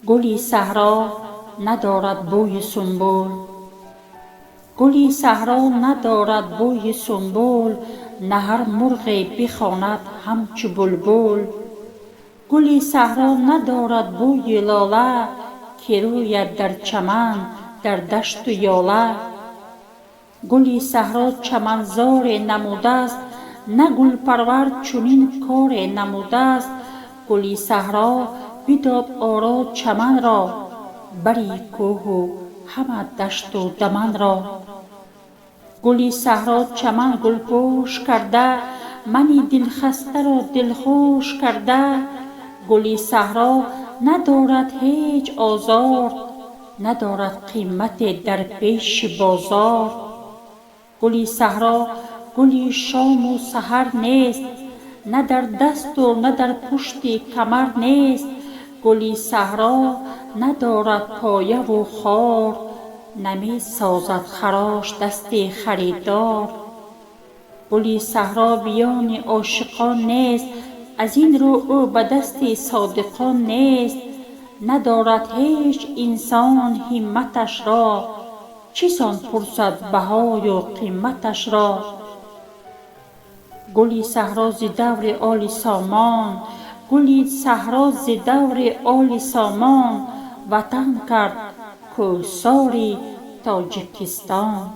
گلی صحرا ندارد بوی سنبل، گلی صحرا ندارد بوی سنبل، نه هر مرغی بخواند همچو بلبل. گلی صحرا ندارد بوی لاله، که روید در چمن در دشت و یاله. گلی صحرا چمنزار نموده است، نه گل پرور چنین کار نموده است. گلی صحرا بداد آرا چمن را، بری کوه و همه دشت و دمن را. گلی صحرا چمن گلپوش کرده، من دلخسته را دلخوش کرده. گلی صحرا ندارد هیچ آزار، ندارد قیمت در پیش بازار. گلی صحرا گلی شام و سحر نیست، نه در دست و نه در پشت کمر نیست. گلی صحرا ندارد پایه و خار، نمی سازد خراش دست خریدار. گلی صحرا میان عاشقان نیست، از این رو او به دست صادقان نیست. ندارد هیچ انسان همتش را، چسان پرسد بهای و قیمتش را. گلی صحرا ز دور آل سامان، گلی صحرا ز دور آل سامان، وطن کرد کوهسار تاجیکستان.